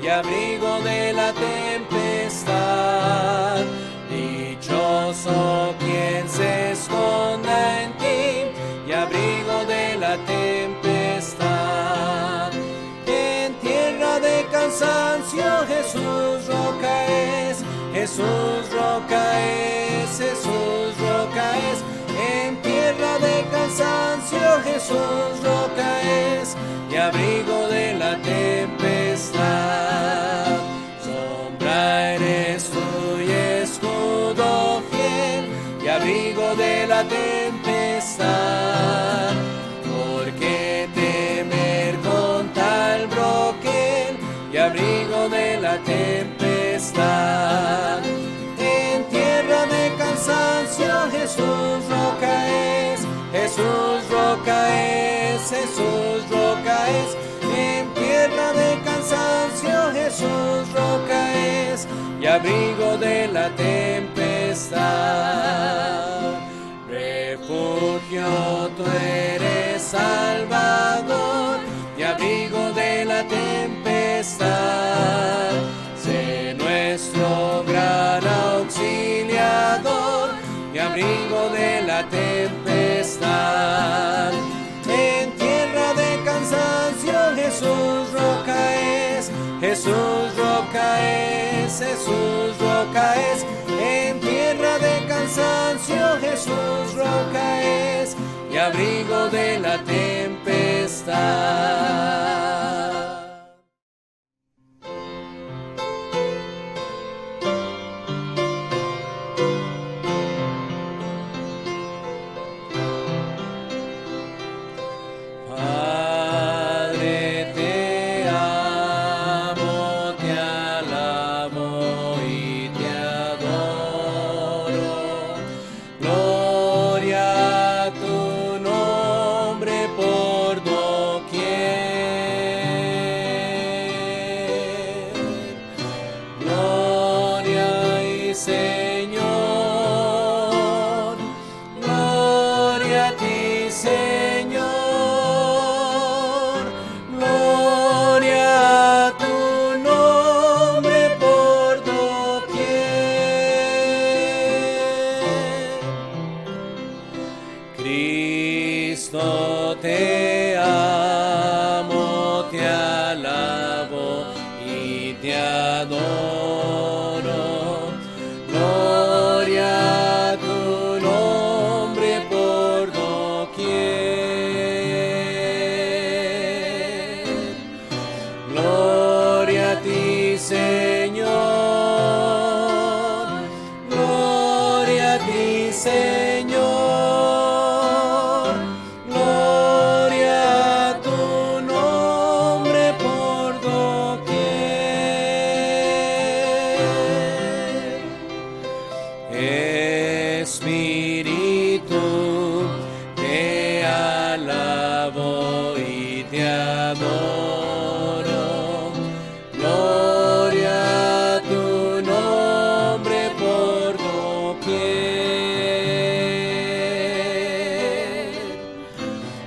y abrigo de la tempestad. Dichoso quien se esconda en ti y abrigo de la tempestad. En tierra de cansancio Jesús roca es, Jesús roca es, Jesús roca es. En tierra de cansancio Jesús roca es y abrigo de la tempestad. Sombra eres tú y escudo fiel y abrigo de la tempestad. ¿Por qué temer con tal broquel y abrigo de la tempestad? En tierra de cansancio Jesús roca es, Jesús roca es, Jesús roca es. En tierra de cansancio Jesús roca es y abrigo de la tempestad. Refugio tú eres, Salvador, y abrigo de la tempestad. Sé nuestro gran auxiliador y abrigo de la tempestad. En tierra de cansancio Jesús roca es, Jesús roca es, Jesús roca es. En tierra de cansancio Jesús roca es y abrigo de la tempestad. Cristo te amo, te alabo y te adoro. Gloria a tu nombre por doquier. Gloria a ti, Señor. Gloria a ti, Señor. Espíritu, te alabo y te adoro. Gloria a tu nombre por doquier.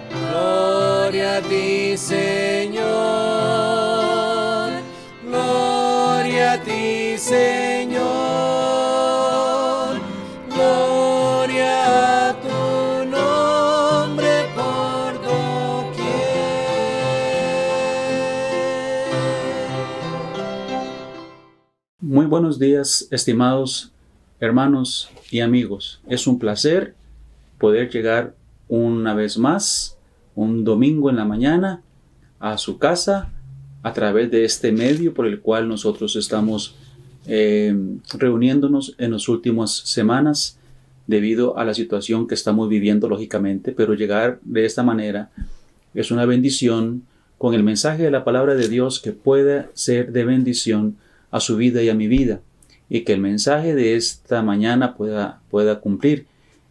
Gloria a ti, Señor. Gloria a ti, Señor. Muy buenos días, estimados hermanos y amigos. Es un placer poder llegar una vez más, un domingo en la mañana, a su casa a través de este medio por el cual nosotros estamos reuniéndonos en las últimas semanas debido a la situación que estamos viviendo lógicamente, pero llegar de esta manera es una bendición con el mensaje de la palabra de Dios que pueda ser de bendición a su vida y a mi vida, y que el mensaje de esta mañana pueda cumplir.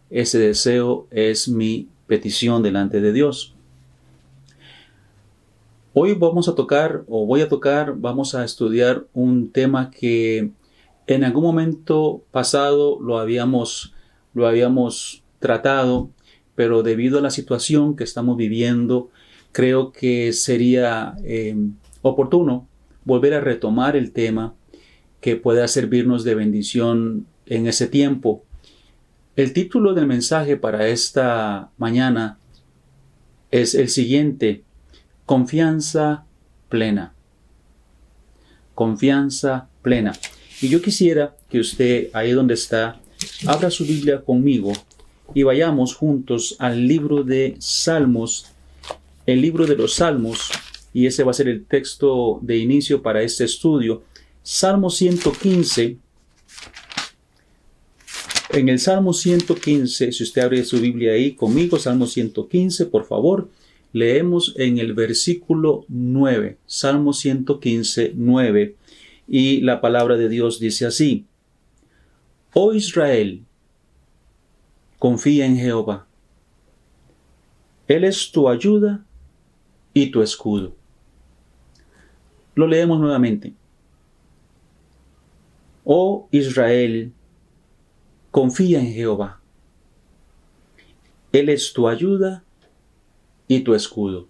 Ese deseo es mi petición delante de Dios. Hoy vamos a estudiar un tema que en algún momento pasado lo habíamos tratado, pero debido a la situación que estamos viviendo, creo que sería oportuno volver a retomar el tema que pueda servirnos de bendición en ese tiempo. El título del mensaje para esta mañana es el siguiente: confianza plena. Confianza plena. Y yo quisiera que usted, ahí donde está, abra su Biblia conmigo y vayamos juntos al libro de Salmos, el libro de los Salmos, y ese va a ser el texto de inicio para este estudio. Salmo 115. En el Salmo 115, si usted abre su Biblia ahí conmigo, Salmo 115, por favor, leemos en el versículo 9, Salmo 115, 9, y la palabra de Dios dice así: Oh Israel, confía en Jehová. Él es tu ayuda y tu escudo. Lo leemos nuevamente. Oh Israel, confía en Jehová. Él es tu ayuda y tu escudo.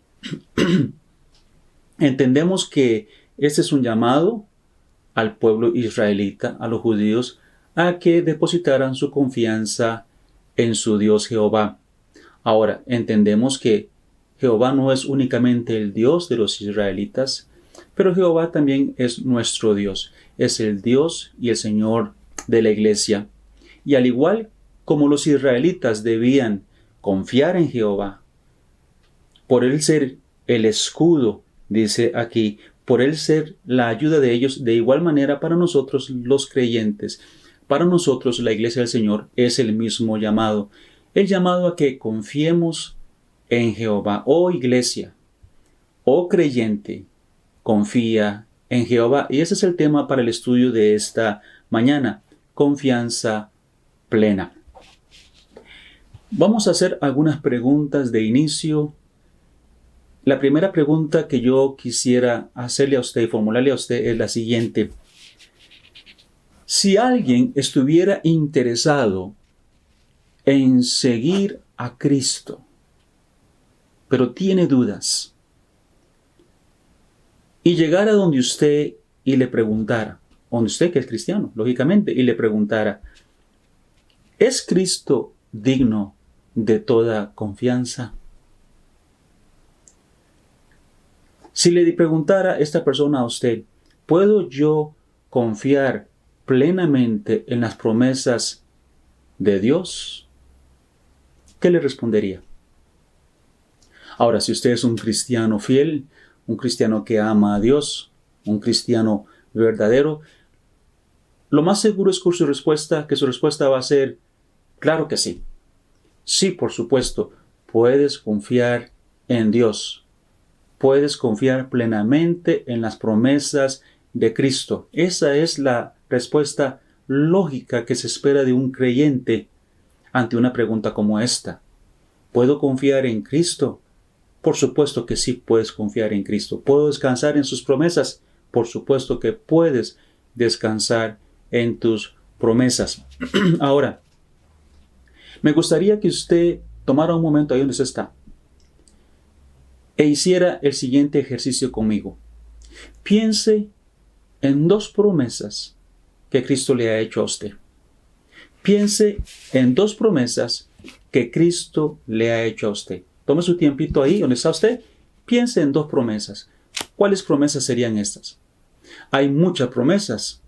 Entendemos que este es un llamado al pueblo israelita, a los judíos, a que depositaran su confianza en su Dios Jehová. Ahora, entendemos que Jehová no es únicamente el Dios de los israelitas, pero Jehová también es nuestro Dios. Es el Dios y el Señor de la iglesia. Y al igual como los israelitas debían confiar en Jehová, por él ser el escudo, dice aquí, por él ser la ayuda de ellos, de igual manera para nosotros los creyentes, para nosotros la iglesia del Señor es el mismo llamado. El llamado a que confiemos en Jehová. Oh iglesia, oh creyente, confía en Jehová. Y ese es el tema para el estudio de esta mañana. Confianza plena. Vamos a hacer algunas preguntas de inicio. La primera pregunta que yo quisiera hacerle a usted y formularle a usted es la siguiente. Si alguien estuviera interesado en seguir a Cristo, pero tiene dudas, y llegara donde usted y le preguntara, donde usted que es cristiano, lógicamente, y le preguntara, ¿es Cristo digno de toda confianza? Si le preguntara esta persona a usted, ¿puedo yo confiar plenamente en las promesas de Dios? ¿Qué le respondería? Ahora, si usted es un cristiano fiel, un cristiano que ama a Dios, un cristiano verdadero, lo más seguro es que su respuesta va a ser, claro que sí. Sí, por supuesto, puedes confiar en Dios. Puedes confiar plenamente en las promesas de Cristo. Esa es la respuesta lógica que se espera de un creyente ante una pregunta como esta. ¿Puedo confiar en Cristo? Por supuesto que sí puedes confiar en Cristo. ¿Puedo descansar en sus promesas? Por supuesto que puedes descansar en tus promesas. Ahora, me gustaría que usted tomara un momento ahí donde usted está e hiciera el siguiente ejercicio conmigo. Piense en dos promesas que Cristo le ha hecho a usted. Piense en dos promesas que Cristo le ha hecho a usted. Tome su tiempito ahí donde está usted. Piense en dos promesas. ¿Cuáles promesas serían estas? Hay muchas promesas.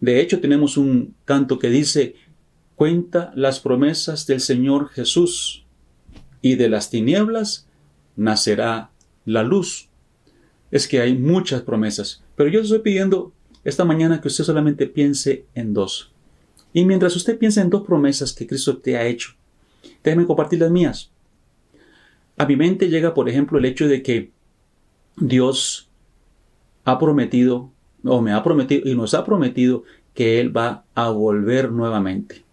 De hecho, tenemos un canto que dice: cuenta las promesas del Señor Jesús, y de las tinieblas nacerá la luz. Es que hay muchas promesas, pero yo estoy pidiendo esta mañana que usted solamente piense en dos. Y mientras usted piensa en dos promesas que Cristo te ha hecho, déjeme compartir las mías. A mi mente llega, por ejemplo, el hecho de que Dios ha prometido, o me ha prometido, y nos ha prometido que Él va a volver nuevamente.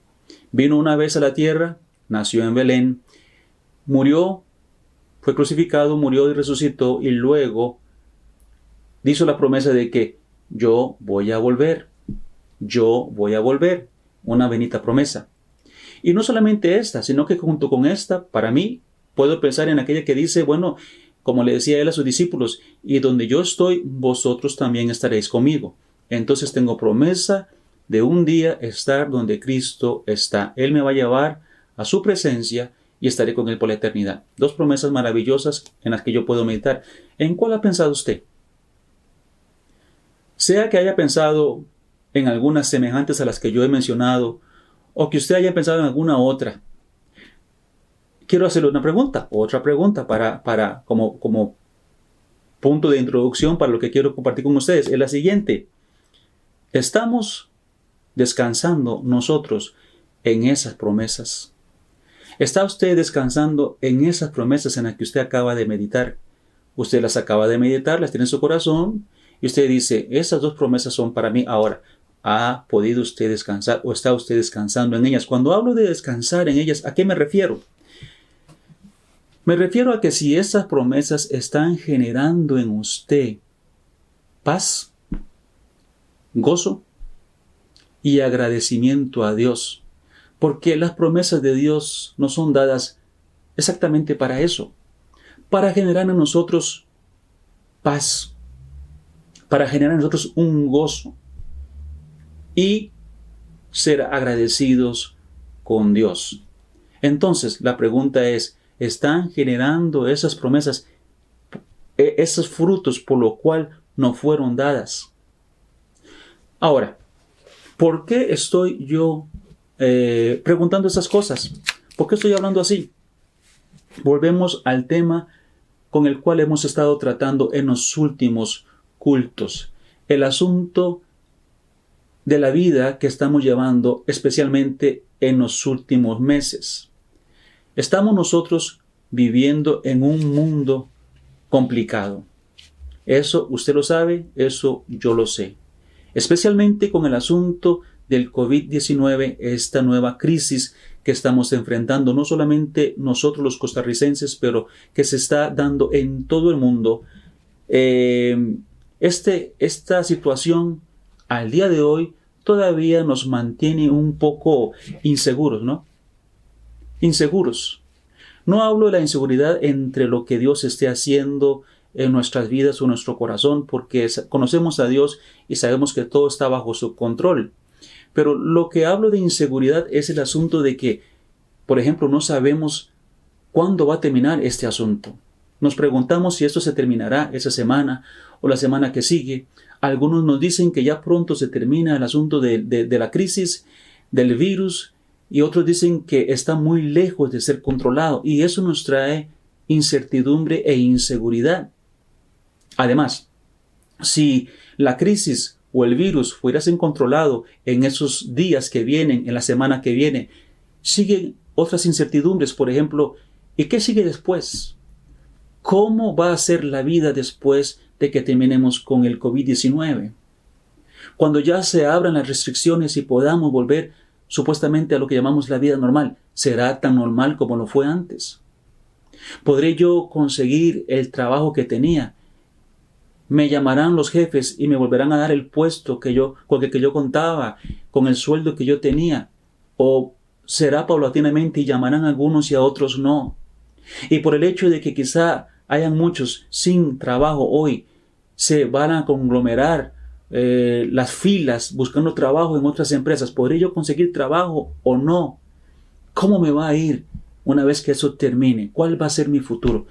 Vino una vez a la tierra, nació en Belén, murió, fue crucificado, murió y resucitó, y luego hizo la promesa de que yo voy a volver, una bendita promesa. Y no solamente esta, sino que junto con esta, para mí, puedo pensar en aquella que dice, bueno, como le decía él a sus discípulos, y donde yo estoy, vosotros también estaréis conmigo. Entonces tengo promesa de un día estar donde Cristo está. Él me va a llevar a su presencia y estaré con Él por la eternidad. 2 promesas maravillosas en las que yo puedo meditar. ¿En cuál ha pensado usted? Sea que haya pensado en algunas semejantes a las que yo he mencionado, o que usted haya pensado en alguna otra, quiero hacerle otra pregunta como punto de introducción para lo que quiero compartir con ustedes. Es la siguiente: ¿estamos descansando nosotros en esas promesas? ¿Está usted descansando en esas promesas en las que usted acaba de meditar? Usted las acaba de meditar, las tiene en su corazón, y usted dice, esas 2 promesas son para mí. Ahora, ¿ha podido usted descansar o está usted descansando en ellas? Cuando hablo de descansar en ellas, ¿a qué me refiero? Me refiero a que si esas promesas están generando en usted paz, gozo y agradecimiento a Dios, porque las promesas de Dios no son dadas exactamente para eso, para generar en nosotros paz, para generar en nosotros un gozo y ser agradecidos con Dios. Entonces, la pregunta es, ¿están generando esas promesas, esos frutos por lo cual no fueron dadas? Ahora, ¿por qué estoy yo preguntando esas cosas? ¿Por qué estoy hablando así? Volvemos al tema con el cual hemos estado tratando en los últimos cultos. El asunto de la vida que estamos llevando, especialmente en los últimos meses. Estamos nosotros viviendo en un mundo complicado. Eso usted lo sabe, eso yo lo sé. Especialmente con el asunto del COVID-19, esta nueva crisis que estamos enfrentando, no solamente nosotros los costarricenses, pero que se está dando en todo el mundo. Esta situación al día de hoy todavía nos mantiene un poco inseguros, ¿no? Inseguros. No hablo de la inseguridad entre lo que Dios esté haciendo en nuestras vidas o en nuestro corazón, porque conocemos a Dios y sabemos que todo está bajo su control. Pero lo que hablo de inseguridad es el asunto de que, por ejemplo, no sabemos cuándo va a terminar este asunto. Nos preguntamos si esto se terminará esa semana o la semana que sigue. Algunos nos dicen que ya pronto se termina el asunto de la crisis, del virus, y otros dicen que está muy lejos de ser controlado, y eso nos trae incertidumbre e inseguridad. Además, si la crisis o el virus fuera controlado en esos días que vienen, en la semana que viene, siguen otras incertidumbres. Por ejemplo, ¿y qué sigue después? ¿Cómo va a ser la vida después de que terminemos con el COVID-19? Cuando ya se abran las restricciones y podamos volver supuestamente a lo que llamamos la vida normal, ¿será tan normal como lo fue antes? ¿Podré yo conseguir el trabajo que tenía? ¿Me llamarán los jefes y me volverán a dar el puesto con el que yo contaba, con el sueldo que yo tenía? ¿O será paulatinamente y llamarán a algunos y a otros no? Y por el hecho de que quizá hayan muchos sin trabajo hoy, se van a conglomerar las filas buscando trabajo en otras empresas. ¿Podré yo conseguir trabajo o no? ¿Cómo me va a ir una vez que eso termine? ¿Cuál va a ser mi futuro?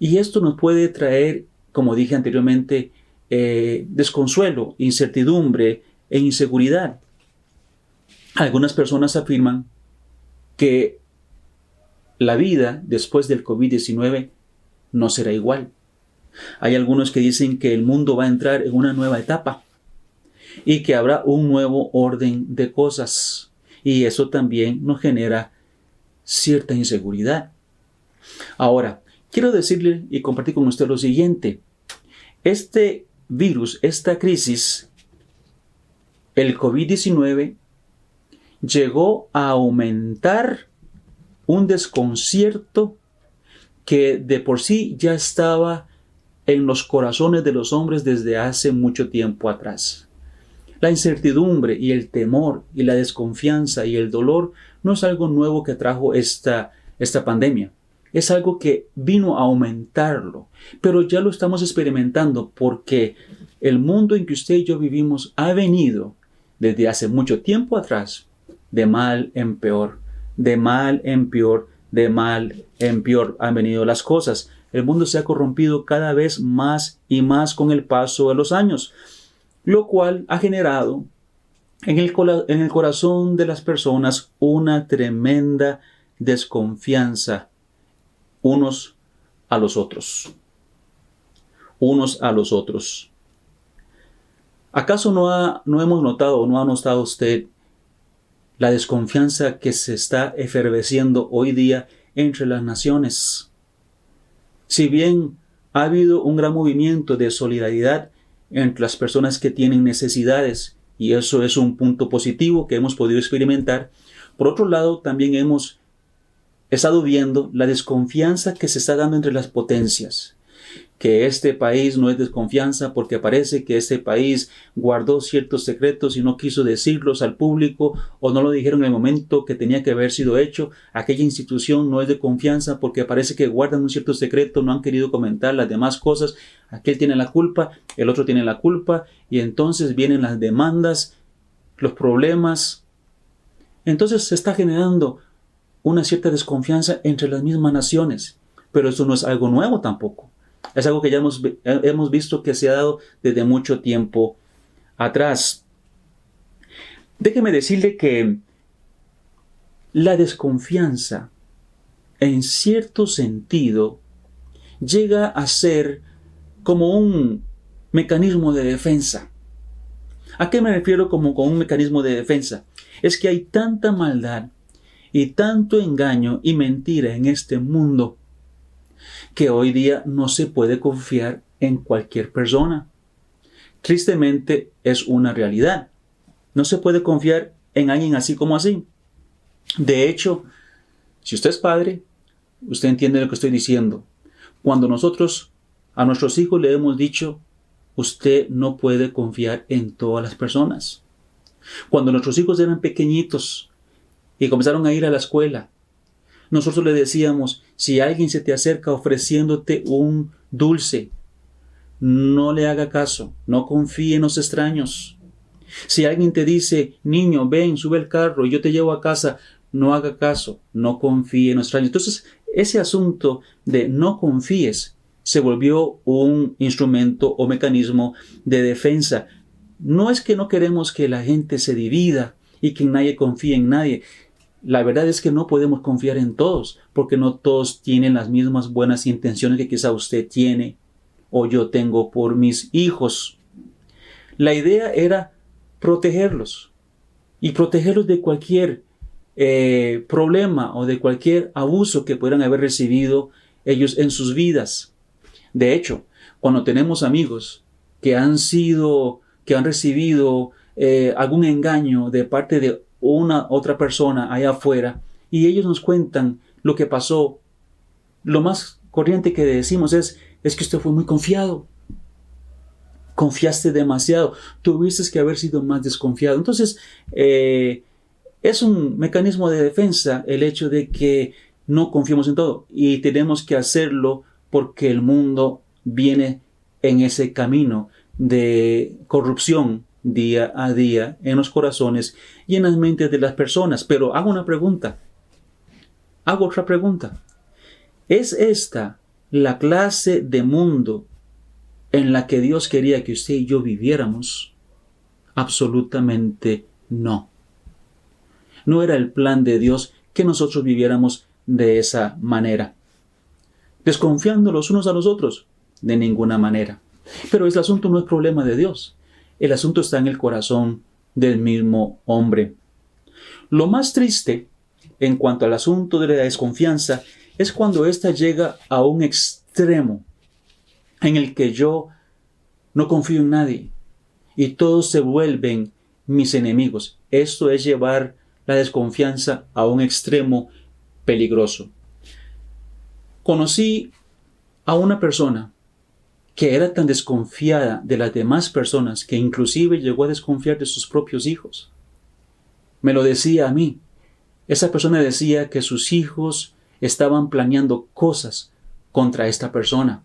Y esto nos puede traer, como dije anteriormente, desconsuelo, incertidumbre e inseguridad. Algunas personas afirman que la vida después del COVID-19 no será igual. Hay algunos que dicen que el mundo va a entrar en una nueva etapa y que habrá un nuevo orden de cosas. Y eso también nos genera cierta inseguridad. Ahora, quiero decirle y compartir con usted lo siguiente. Este virus, esta crisis, el COVID-19, llegó a aumentar un desconcierto que de por sí ya estaba en los corazones de los hombres desde hace mucho tiempo atrás. La incertidumbre y el temor y la desconfianza y el dolor no es algo nuevo que trajo esta pandemia. es algo que vino a aumentarlo, pero ya lo estamos experimentando porque el mundo en que usted y yo vivimos ha venido desde hace mucho tiempo atrás de mal en peor, de mal en peor, de mal en peor han venido las cosas. El mundo se ha corrompido cada vez más y más con el paso de los años, lo cual ha generado en el corazón de las personas una tremenda desconfianza unos a los otros. Unos a los otros. ¿Acaso no hemos notado o no ha notado usted la desconfianza que se está efervesciendo hoy día entre las naciones? Si bien ha habido un gran movimiento de solidaridad entre las personas que tienen necesidades, y eso es un punto positivo que hemos podido experimentar, por otro lado también hemos estado viendo la desconfianza que se está dando entre las potencias. Que este país no es desconfianza porque parece que este país guardó ciertos secretos y no quiso decirlos al público o no lo dijeron en el momento que tenía que haber sido hecho. Aquella institución no es de confianza porque parece que guardan un cierto secreto, no han querido comentar las demás cosas. Aquel tiene la culpa, el otro tiene la culpa y entonces vienen las demandas, los problemas. Entonces se está generando una cierta desconfianza entre las mismas naciones, pero eso no es algo nuevo tampoco. Es algo que ya hemos visto que se ha dado desde mucho tiempo atrás. Déjeme decirle que la desconfianza, en cierto sentido, llega a ser como un mecanismo de defensa. ¿A qué me refiero como con un mecanismo de defensa? Es que hay tanta maldad y tanto engaño y mentira en este mundo que hoy día no se puede confiar en cualquier persona. Tristemente es una realidad. No se puede confiar en alguien así como así. De hecho, si usted es padre, usted entiende lo que estoy diciendo. Cuando nosotros a nuestros hijos le hemos dicho, usted no puede confiar en todas las personas. Cuando nuestros hijos eran pequeñitos y comenzaron a ir a la escuela, nosotros le decíamos, si alguien se te acerca ofreciéndote un dulce, no le haga caso, no confíe en los extraños. Si alguien te dice, niño, ven, sube el carro y yo te llevo a casa, no haga caso, no confíe en los extraños. Entonces, ese asunto de no confíes se volvió un instrumento o mecanismo de defensa. No es que no queremos que la gente se divida y que nadie confíe en nadie. La verdad es que no podemos confiar en todos, porque no todos tienen las mismas buenas intenciones que quizá usted tiene o yo tengo por mis hijos. La idea era protegerlos y protegerlos de cualquier problema o de cualquier abuso que puedan haber recibido ellos en sus vidas. De hecho, cuando tenemos amigos que han recibido algún engaño de parte de una otra persona allá afuera y ellos nos cuentan lo que pasó, lo más corriente que decimos es que usted fue muy confiado. Confiaste demasiado. Tuviste que haber sido más desconfiado. Entonces, es un mecanismo de defensa el hecho de que no confiemos en todo y tenemos que hacerlo porque el mundo viene en ese camino de corrupción día a día en los corazones y en las mentes de las personas. Pero hago otra pregunta. ¿Es esta la clase de mundo en la que Dios quería que usted y yo viviéramos? Absolutamente no. No era el plan de Dios que nosotros viviéramos de esa manera. Desconfiando los unos a los otros, de ninguna manera. Pero el asunto no es problema de Dios. El asunto está en el corazón del mismo hombre. Lo más triste en cuanto al asunto de la desconfianza es cuando ésta llega a un extremo en el que yo no confío en nadie y todos se vuelven mis enemigos. Esto es llevar la desconfianza a un extremo peligroso. Conocí a una persona que era tan desconfiada de las demás personas que inclusive llegó a desconfiar de sus propios hijos. Me lo decía a mí. Esa persona decía que sus hijos estaban planeando cosas contra esta persona.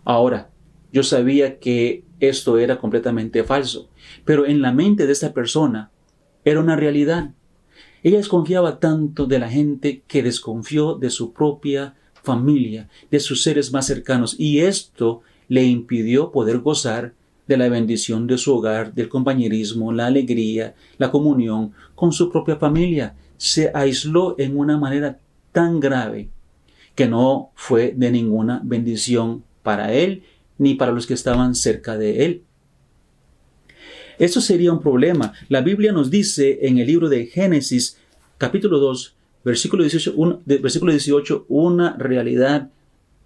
Ahora, yo sabía que esto era completamente falso, pero en la mente de esta persona era una realidad. Ella desconfiaba tanto de la gente que desconfió de su propia familia, de sus seres más cercanos, y esto le impidió poder gozar de la bendición de su hogar, del compañerismo, la alegría, la comunión con su propia familia. Se aisló en una manera tan grave que no fue de ninguna bendición para él ni para los que estaban cerca de él. Eso sería un problema. La Biblia nos dice en el libro de Génesis, capítulo 2, versículo 18, una realidad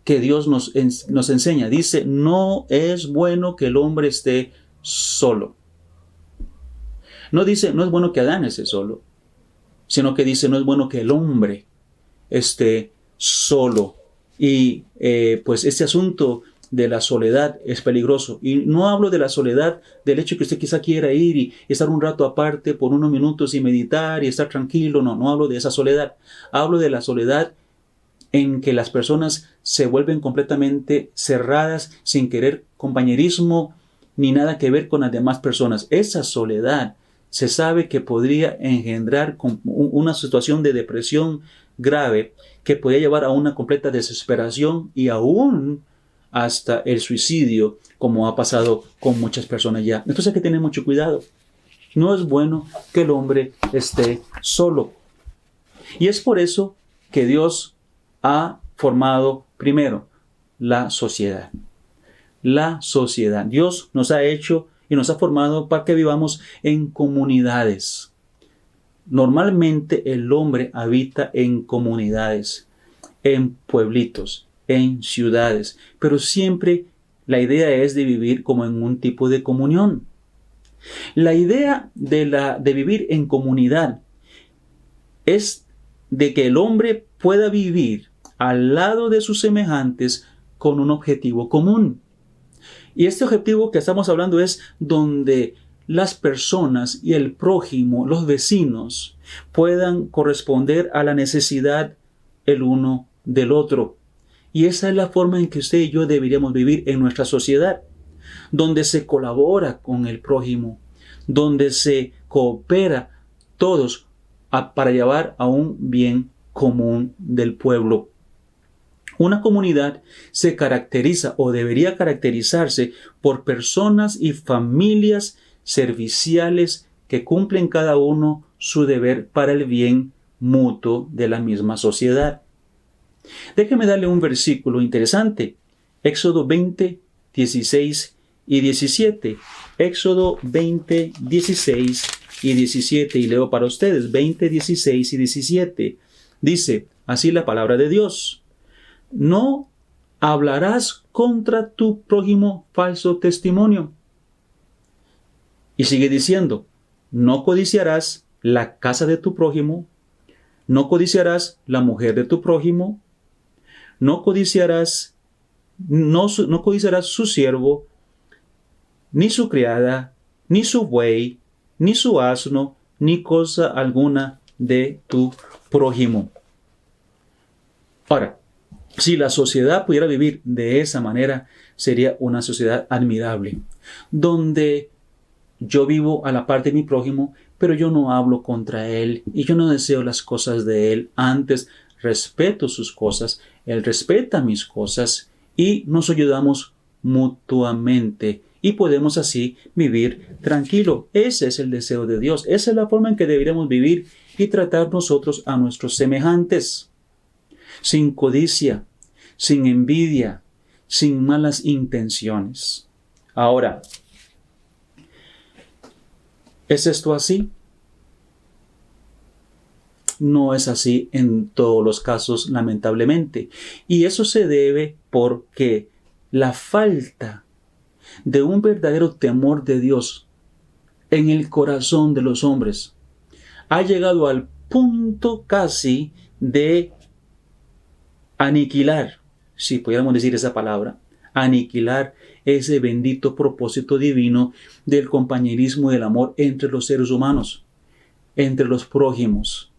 que Dios nos enseña. Dice, no es bueno que el hombre esté solo. No dice, no es bueno que Adán esté solo, sino que dice, no es bueno que el hombre esté solo. Y pues este asunto de la soledad es peligroso. Y no hablo de la soledad del hecho que usted quizá quiera ir y estar un rato aparte por unos minutos y meditar y estar tranquilo. No hablo de esa soledad. Hablo de la soledad en que las personas se vuelven completamente cerradas, sin querer compañerismo ni nada que ver con las demás personas. Esa soledad se sabe que podría engendrar una situación de depresión grave que podría llevar a una completa desesperación y aún hasta el suicidio, como ha pasado con muchas personas ya. Entonces hay que tener mucho cuidado. No es bueno que el hombre esté solo. Y es por eso que Dios ha formado primero la sociedad. La sociedad. Dios nos ha hecho y nos ha formado para que vivamos en comunidades. Normalmente el hombre habita en comunidades, en pueblitos, en ciudades, pero siempre la idea es de vivir como en un tipo de comunión. La idea de vivir en comunidad es de que el hombre pueda vivir al lado de sus semejantes con un objetivo común. Y este objetivo que estamos hablando es donde las personas y el prójimo, los vecinos, puedan corresponder a la necesidad el uno del otro. Y esa es la forma en que usted y yo deberíamos vivir en nuestra sociedad, donde se colabora con el prójimo, donde se coopera todos para llevar a un bien común del pueblo. Una comunidad se caracteriza o debería caracterizarse por personas y familias serviciales que cumplen cada uno su deber para el bien mutuo de la misma sociedad. Déjeme darle un versículo interesante. Éxodo 20, 16 y 17. Éxodo 20, 16 y 17. Y leo para ustedes 20, 16 y 17. Dice así la palabra de Dios. No hablarás contra tu prójimo falso testimonio. Y sigue diciendo, no codiciarás la casa de tu prójimo, no codiciarás la mujer de tu prójimo, no codiciarás su siervo, ni su criada, ni su buey, ni su asno, ni cosa alguna de tu prójimo. Ahora, si la sociedad pudiera vivir de esa manera, sería una sociedad admirable, donde yo vivo a la par de mi prójimo, pero yo no hablo contra él y yo no deseo las cosas de él. Antes respeto sus cosas, él respeta mis cosas y nos ayudamos mutuamente y podemos así vivir tranquilo. Ese es el deseo de Dios. Esa es la forma en que deberíamos vivir y tratar nosotros a nuestros semejantes. Sin codicia, sin envidia, sin malas intenciones. Ahora, ¿es esto así? No es así en todos los casos, lamentablemente. Y eso se debe porque la falta de un verdadero temor de Dios en el corazón de los hombres ha llegado al punto casi de aniquilar, si pudiéramos decir esa palabra, aniquilar ese bendito propósito divino del compañerismo y del amor entre los seres humanos, entre los prójimos.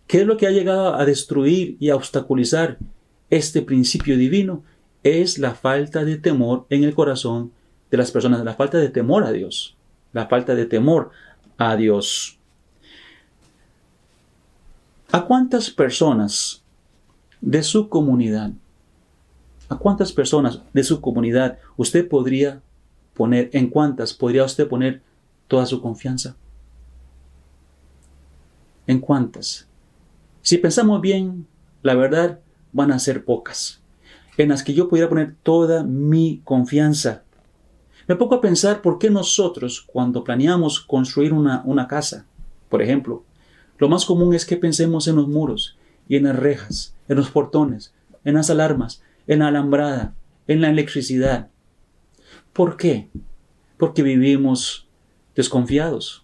¿Qué es lo que ha llegado a destruir y a obstaculizar este principio divino? Es la falta de temor en el corazón de las personas, la falta de temor a Dios, la falta de temor a Dios. ¿A cuántas personas de su comunidad, usted podría poner, en cuántas podría usted poner toda su confianza? ¿En cuántas? Si pensamos bien, la verdad, van a ser pocas, en las que yo pudiera poner toda mi confianza. Me pongo a pensar por qué nosotros, cuando planeamos construir una casa, por ejemplo, lo más común es que pensemos en los muros y en las rejas, en los portones, en las alarmas, en la alambrada, en la electricidad. ¿Por qué? Porque vivimos desconfiados.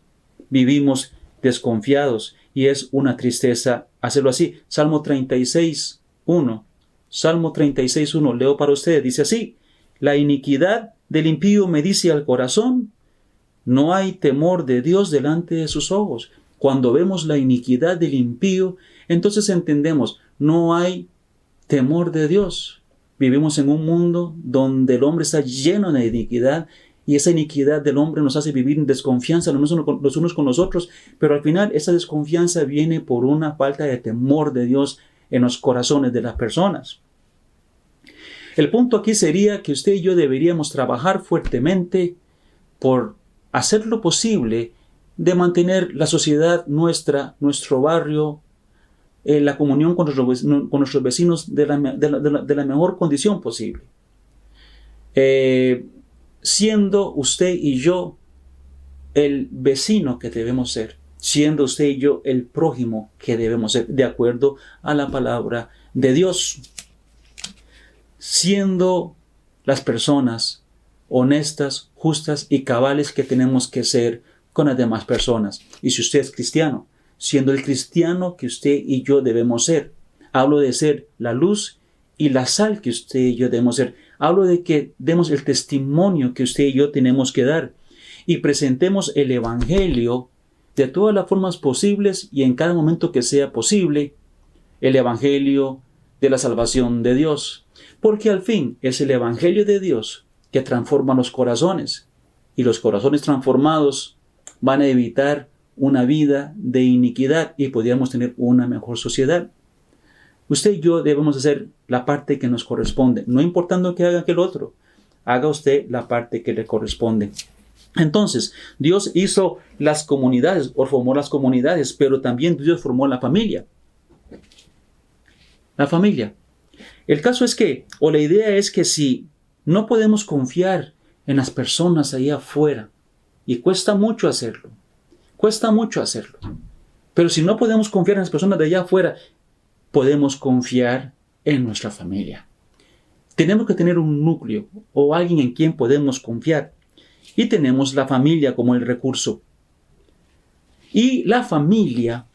Vivimos desconfiados y es una tristeza hacerlo así. Salmo 36:1, leo para ustedes, dice así: la iniquidad del impío me dice al corazón, no hay temor de Dios delante de sus ojos. Cuando vemos la iniquidad del impío, entonces entendemos, no hay temor de Dios. Vivimos en un mundo donde el hombre está lleno de iniquidad y esa iniquidad del hombre nos hace vivir en desconfianza los unos con los otros, pero al final esa desconfianza viene por una falta de temor de Dios en los corazones de las personas. El punto aquí sería que usted y yo deberíamos trabajar fuertemente por hacer lo posible de mantener la sociedad nuestra, nuestro barrio, la comunión con nuestros vecinos de la mejor condición posible. Siendo usted y yo el vecino que debemos ser, siendo usted y yo el prójimo que debemos ser, de acuerdo a la palabra de Dios, siendo las personas honestas, justas y cabales que tenemos que ser con las demás personas. Y si usted es cristiano, siendo el cristiano que usted y yo debemos ser. Hablo de ser la luz y la sal que usted y yo debemos ser. Hablo de que demos el testimonio que usted y yo tenemos que dar. Y presentemos el evangelio de todas las formas posibles y en cada momento que sea posible. El evangelio de la salvación de Dios. Porque al fin es el evangelio de Dios que transforma los corazones. Y los corazones transformados van a evitar una vida de iniquidad y podríamos tener una mejor sociedad. Usted y yo debemos hacer la parte que nos corresponde, no importando que haga aquel otro. Haga usted la parte que le corresponde. Entonces, Dios hizo las comunidades, o formó las comunidades, pero también Dios formó la familia. La familia. El caso es que, o la idea es que si no podemos confiar en las personas allá afuera, y cuesta mucho hacerlo, pero si no podemos confiar en las personas de allá afuera, podemos confiar en nuestra familia. Tenemos que tener un núcleo o alguien en quien podemos confiar. Y tenemos la familia como el recurso. Y la familia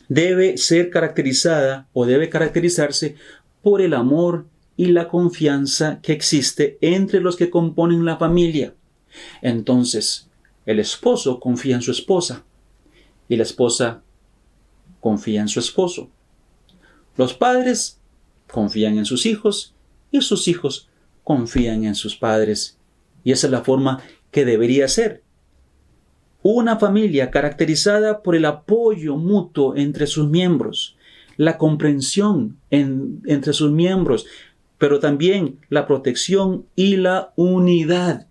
debe ser caracterizada o debe caracterizarse por el amor y la confianza que existe entre los que componen la familia. Entonces, el esposo confía en su esposa y la esposa confía en su esposo. Los padres confían en sus hijos y sus hijos confían en sus padres. Y esa es la forma que debería ser. Una familia caracterizada por el apoyo mutuo entre sus miembros, la comprensión entre sus miembros, pero también la protección y la unidad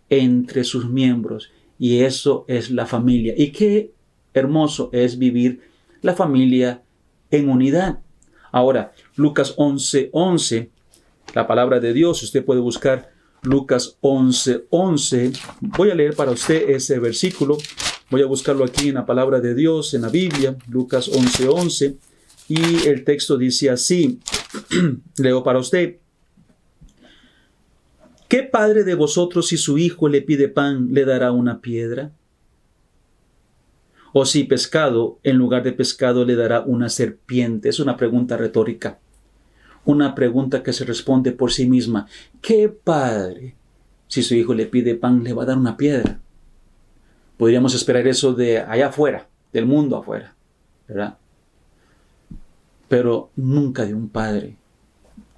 entre sus miembros. Y eso es la familia. Y qué hermoso es vivir la familia en unidad. Ahora, Lucas 11:11, la palabra de Dios, usted puede buscar Lucas 11:11. Voy a leer para usted ese versículo. Voy a buscarlo aquí en la palabra de Dios, en la Biblia, Lucas 11:11. Y el texto dice así, leo para usted. ¿Qué padre de vosotros, si su hijo le pide pan, le dará una piedra? O si pescado, en lugar de pescado, le dará una serpiente. Es una pregunta retórica. Una pregunta que se responde por sí misma. ¿Qué padre, si su hijo le pide pan, le va a dar una piedra? Podríamos esperar eso de allá afuera, del mundo afuera, ¿verdad? pero nunca de un padre.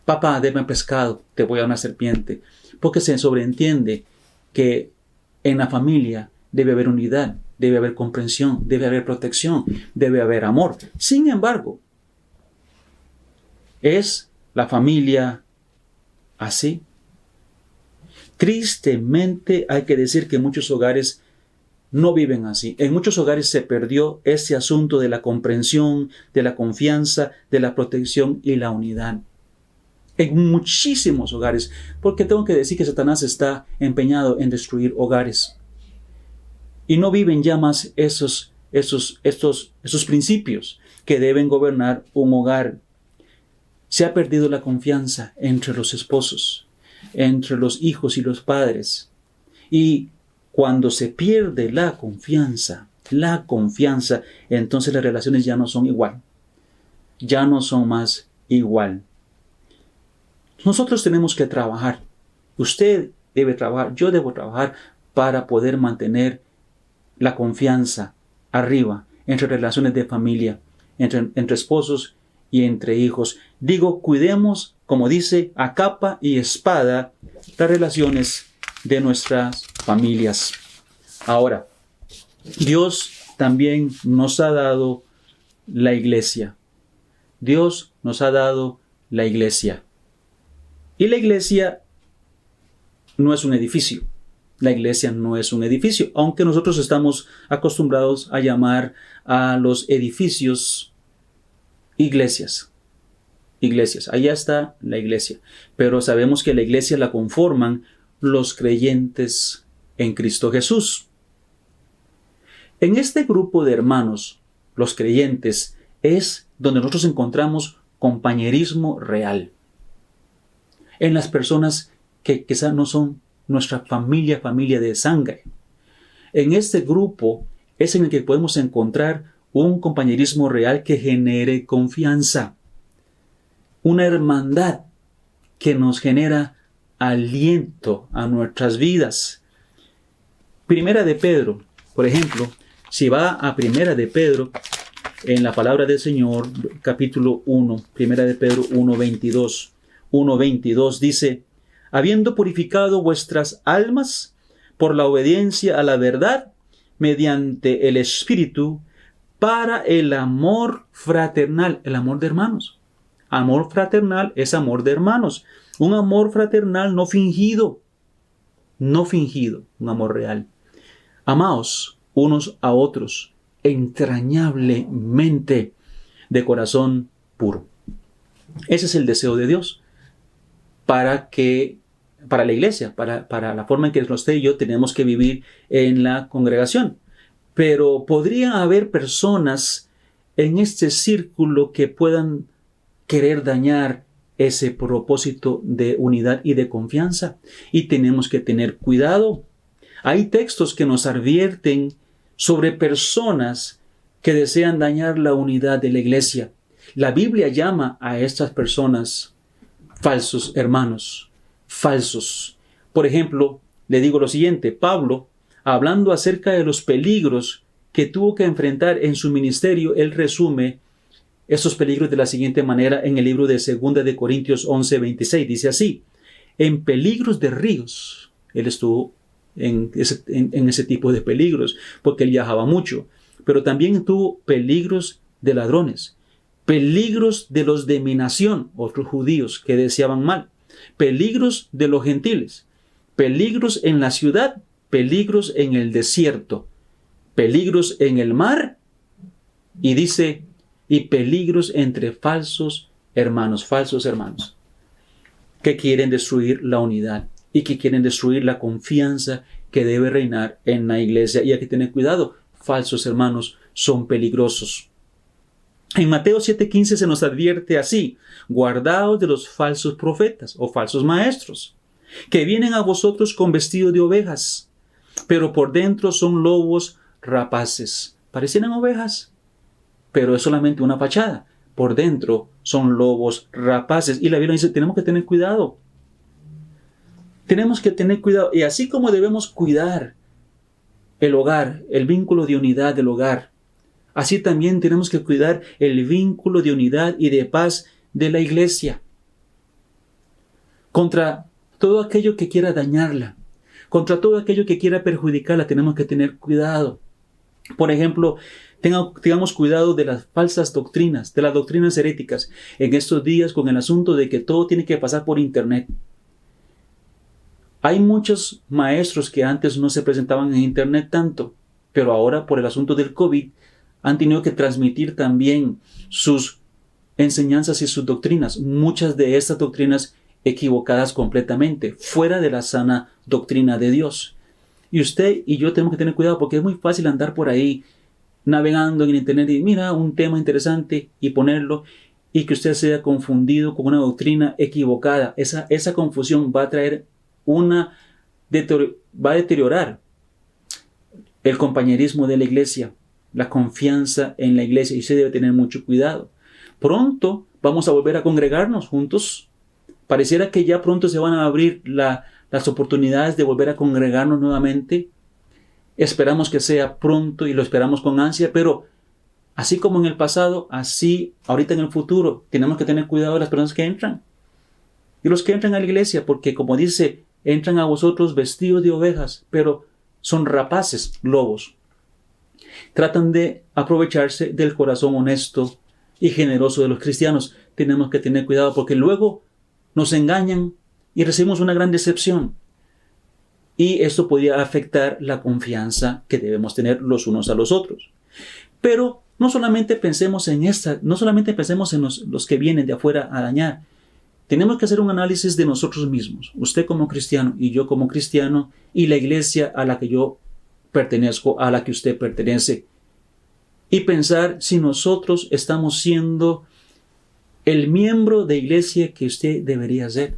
Papá, deme pescado, te voy a dar una serpiente. Porque se sobreentiende que en la familia debe haber unidad, debe haber comprensión, debe haber protección, debe haber amor. Sin embargo, ¿es la familia así? Tristemente hay que decir que muchos hogares no viven así. En muchos hogares se perdió ese asunto de la comprensión, de la confianza, de la protección y la unidad. En muchísimos hogares, porque tengo que decir que Satanás está empeñado en destruir hogares. Y no viven ya más esos principios que deben gobernar un hogar. Se ha perdido la confianza entre los esposos, entre los hijos y los padres. Y cuando se pierde la confianza, entonces las relaciones ya no son igual. Ya no son más igual. Nosotros tenemos que trabajar. Usted debe trabajar, yo debo trabajar para poder mantener la confianza arriba entre relaciones de familia, entre esposos y entre hijos. Digo, cuidemos, como dice, a capa y espada las relaciones de nuestras familias. Ahora, Dios también nos ha dado la iglesia. Dios nos ha dado la iglesia. Y la iglesia no es un edificio. La iglesia no es un edificio, aunque nosotros estamos acostumbrados a llamar a los edificios iglesias. Iglesias, allá está la iglesia. Pero sabemos que la iglesia la conforman los creyentes en Cristo Jesús. En este grupo de hermanos, los creyentes, es donde nosotros encontramos compañerismo real. En las personas que quizás no son nuestra familia de sangre. En este grupo es en el que podemos encontrar un compañerismo real que genere confianza. Una hermandad que nos genera aliento a nuestras vidas. Primera de Pedro, por ejemplo, si va a Primera de Pedro, en la palabra del Señor, capítulo 1, Primera de Pedro 1:22 dice: habiendo purificado vuestras almas por la obediencia a la verdad, mediante el Espíritu, para el amor fraternal, el amor de hermanos. Amor fraternal es amor de hermanos. Un amor fraternal no fingido, un amor real. Amaos unos a otros entrañablemente, de corazón puro. Ese es el deseo de Dios para la iglesia, para la forma en que usted y yo tenemos que vivir en la congregación. Pero podría haber personas en este círculo que puedan querer dañar ese propósito de unidad y de confianza. Y tenemos que tener cuidado. Hay textos que nos advierten sobre personas que desean dañar la unidad de la iglesia. La Biblia llama a estas personas falsos hermanos, falsos. Por ejemplo, le digo lo siguiente: Pablo, hablando acerca de los peligros que tuvo que enfrentar en su ministerio, él resume esos peligros de la siguiente manera en el libro de 2 de Corintios 11:26. Dice así: en peligros de ríos. Él estuvo en ese tipo de peligros, porque él viajaba mucho. Pero también tuvo peligros de ladrones, peligros de los de mi nación, otros judíos que deseaban mal, peligros de los gentiles, peligros en la ciudad, peligros en el desierto, peligros en el mar, y dice, y peligros entre falsos hermanos, que quieren destruir la unidad y que quieren destruir la confianza que debe reinar en la iglesia. Y hay que tener cuidado, falsos hermanos son peligrosos. En Mateo 7:15 se nos advierte así: guardaos de los falsos profetas o falsos maestros, que vienen a vosotros con vestido de ovejas, pero por dentro son lobos rapaces. Parecieran ovejas, pero es solamente una fachada. Por dentro son lobos rapaces. Y la Biblia dice, tenemos que tener cuidado. Tenemos que tener cuidado. Y así como debemos cuidar el hogar, el vínculo de unidad del hogar, Así también tenemos que cuidar el vínculo de unidad y de paz de la iglesia contra todo aquello que quiera dañarla, contra todo aquello que quiera perjudicarla. Tenemos que tener cuidado. Por ejemplo, tengamos cuidado de las falsas doctrinas, de las doctrinas heréticas en estos días con el asunto de que todo tiene que pasar por internet. Hay muchos maestros que antes no se presentaban en internet tanto, pero ahora por el asunto del COVID han tenido que transmitir también sus enseñanzas y sus doctrinas, muchas de estas doctrinas equivocadas completamente, fuera de la sana doctrina de Dios. Y usted y yo tenemos que tener cuidado porque es muy fácil andar por ahí navegando en internet y mira un tema interesante y ponerlo y que usted sea confundido con una doctrina equivocada. Esa confusión va a traer va a deteriorar el compañerismo de la iglesia, la confianza en la iglesia, y usted debe tener mucho cuidado. Pronto vamos a volver a congregarnos juntos. Pareciera que ya pronto se van a abrir las oportunidades de volver a congregarnos nuevamente. Esperamos que sea pronto y lo esperamos con ansia, pero así como en el pasado, así ahorita en el futuro, tenemos que tener cuidado de las personas que entran. Y los que entran a la iglesia, porque como dice, entran a vosotros vestidos de ovejas, pero son rapaces, lobos. Tratan de aprovecharse del corazón honesto y generoso de los cristianos. Tenemos que tener cuidado porque luego nos engañan y recibimos una gran decepción. Y esto podría afectar la confianza que debemos tener los unos a los otros. Pero no solamente pensemos en los que vienen de afuera a dañar. Tenemos que hacer un análisis de nosotros mismos. Usted como cristiano y yo como cristiano y la iglesia a la que yo pertenezco, a la que usted pertenece. Y pensar si nosotros estamos siendo el miembro de iglesia que usted debería ser.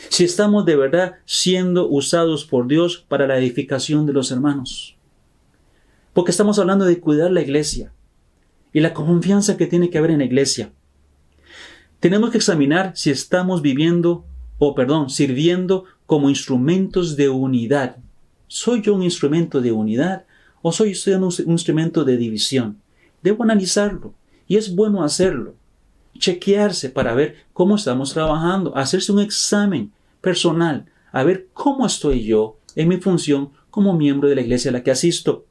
Si estamos de verdad siendo usados por Dios para la edificación de los hermanos. Porque estamos hablando de cuidar la iglesia y la confianza que tiene que haber en la iglesia. Tenemos que examinar si estamos sirviendo como instrumentos de unidad. ¿Soy yo un instrumento de unidad o soy usted un instrumento de división? Debo analizarlo y es bueno hacerlo. Chequearse para ver cómo estamos trabajando, hacerse un examen personal, a ver cómo estoy yo en mi función como miembro de la iglesia a la que asisto.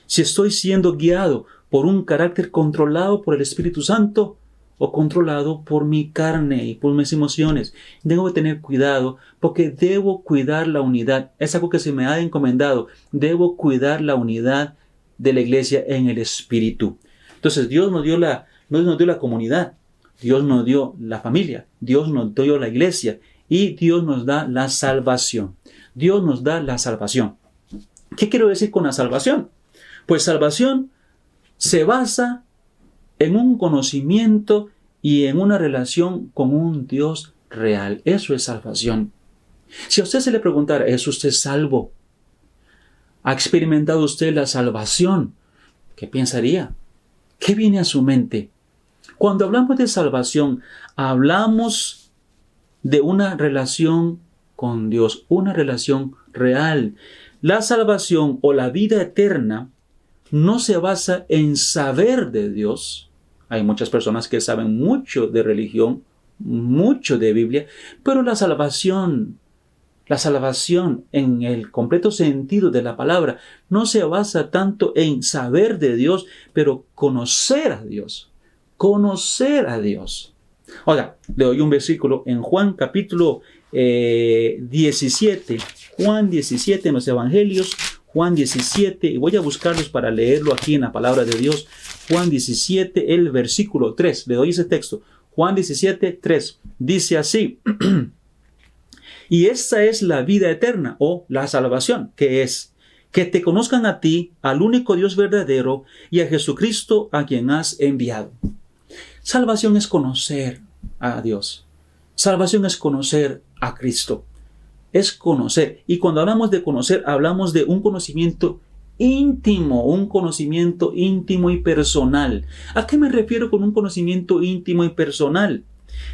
Si estoy siendo guiado por un carácter controlado por el Espíritu Santo o controlado por mi carne y por mis emociones. Debo tener cuidado porque debo cuidar la unidad. Es algo que se me ha encomendado. Debo cuidar la unidad de la iglesia en el Espíritu. Entonces Dios nos dio la comunidad. Dios nos dio la familia, Dios nos dio la iglesia y Dios nos da la salvación. Dios nos da la salvación. ¿Qué quiero decir con la salvación? Pues salvación se basa en un conocimiento y en una relación con un Dios real. Eso es salvación. Si a usted se le preguntara, ¿es usted salvo? ¿Ha experimentado usted la salvación? ¿Qué pensaría? ¿Qué viene a su mente? Cuando hablamos de salvación, hablamos de una relación con Dios, una relación real. La salvación o la vida eterna no se basa en saber de Dios. Hay muchas personas que saben mucho de religión, mucho de Biblia, pero la salvación en el completo sentido de la palabra no se basa tanto en saber de Dios, pero conocer a Dios. Conocer a Dios. Ahora, le doy un versículo en Juan capítulo 17. Juan 17 en los Evangelios. Juan 17, y voy a buscarlos para leerlo aquí en la palabra de Dios. Juan 17, el versículo 3. Le doy ese texto. Juan 17, 3. Dice así. Y esta es la vida eterna o la salvación, que es que te conozcan a ti, al único Dios verdadero, y a Jesucristo a quien has enviado. Salvación es conocer a Dios. Salvación es conocer a Cristo. Es conocer. Y cuando hablamos de conocer, hablamos de un conocimiento íntimo y personal. ¿A qué me refiero con un conocimiento íntimo y personal?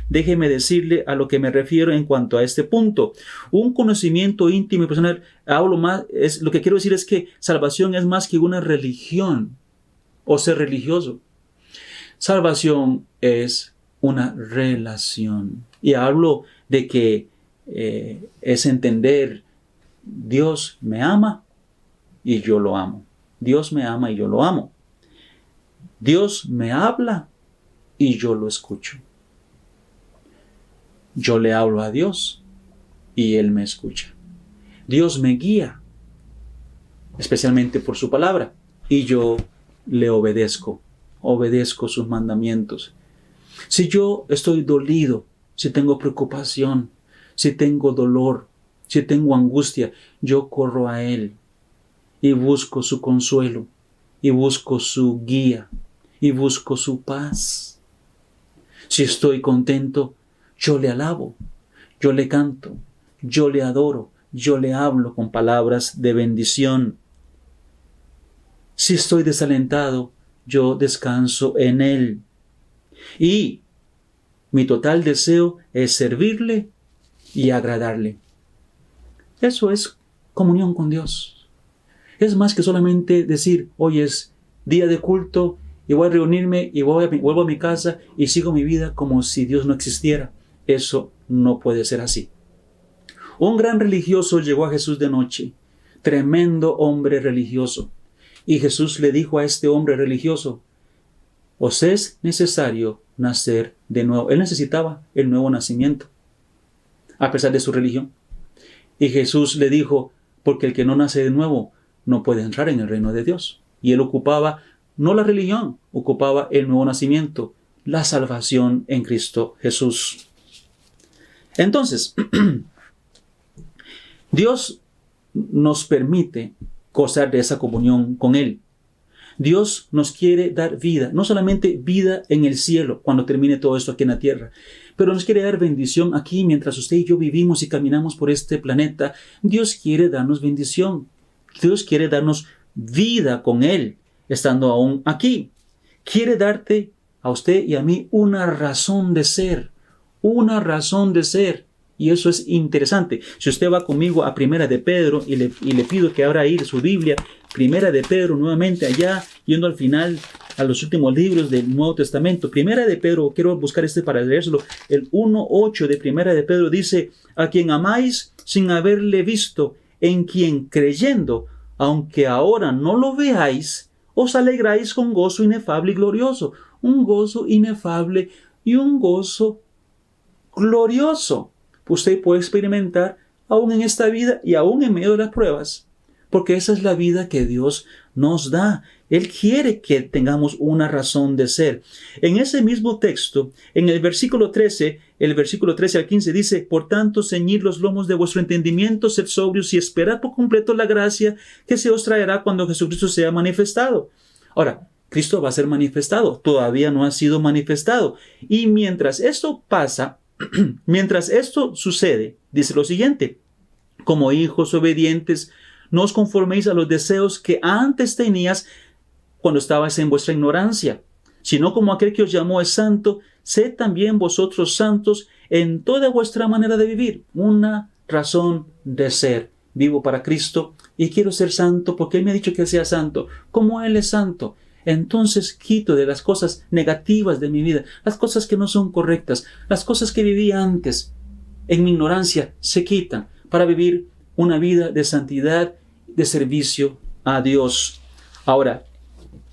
Déjeme decirle a lo que me refiero en cuanto a este punto. Un conocimiento íntimo y personal, lo que quiero decir es que salvación es más que una religión. o ser religioso. Salvación es una relación. Y hablo de que es entender, Dios me ama y yo lo amo. Dios me ama y yo lo amo. Dios me habla y yo lo escucho. Yo le hablo a Dios y Él me escucha. Dios me guía, especialmente por su palabra, y yo le obedezco sus mandamientos. Si yo estoy dolido, si tengo preocupación, si tengo dolor, si tengo angustia, yo corro a Él y busco su consuelo, y busco su guía, y busco su paz. Si estoy contento, yo le alabo, yo le canto, yo le adoro, yo le hablo con palabras de bendición. Si estoy desalentado, yo descanso en Él. Y mi total deseo es servirle y agradarle. Eso es comunión con Dios. Es más que solamente decir, hoy es día de culto y voy a reunirme y vuelvo a mi casa y sigo mi vida como si Dios no existiera. Eso no puede ser así. Un gran religioso llegó a Jesús de noche, tremendo hombre religioso. Y Jesús le dijo a este hombre religioso, os es necesario nacer de nuevo. Él necesitaba el nuevo nacimiento, a pesar de su religión. Y Jesús le dijo, porque el que no nace de nuevo no puede entrar en el reino de Dios. Y él ocupaba no la religión, ocupaba el nuevo nacimiento, la salvación en Cristo Jesús. Entonces, Dios nos permite gozar de esa comunión con Él. Dios nos quiere dar vida, no solamente vida en el cielo, cuando termine todo esto aquí en la tierra, pero nos quiere dar bendición aquí mientras usted y yo vivimos y caminamos por este planeta. Dios quiere darnos bendición. Dios quiere darnos vida con Él, estando aún aquí. Quiere darte a usted y a mí una razón de ser, una razón de ser. Y eso es interesante. Si usted va conmigo a Primera de Pedro y le pido que abra ahí su Biblia, Primera de Pedro, nuevamente allá, yendo al final, a los últimos libros del Nuevo Testamento. Primera de Pedro, quiero buscar para leérselo. El 1:8 de Primera de Pedro dice, a quien amáis sin haberle visto, en quien creyendo, aunque ahora no lo veáis, os alegráis con gozo inefable y glorioso. Un gozo inefable y un gozo glorioso. Usted puede experimentar aún en esta vida y aún en medio de las pruebas, porque esa es la vida que Dios nos da. Él quiere que tengamos una razón de ser. En ese mismo texto, en el versículo 13 al 15 dice, por tanto, ceñid los lomos de vuestro entendimiento, sed sobrios y esperad por completo la gracia que se os traerá cuando Jesucristo sea manifestado. Ahora, Cristo va a ser manifestado, todavía no ha sido manifestado. Y mientras esto pasa, mientras esto sucede, dice lo siguiente, como hijos obedientes, no os conforméis a los deseos que antes tenías cuando estabais en vuestra ignorancia, sino como aquel que os llamó es santo, sed también vosotros santos en toda vuestra manera de vivir. Una razón de ser. Vivo para Cristo y quiero ser santo porque Él me ha dicho que sea santo. Como Él es santo, entonces quito de las cosas negativas de mi vida, las cosas que no son correctas, las cosas que viví antes en mi ignorancia se quitan para vivir una vida de santidad, de servicio a Dios. Ahora,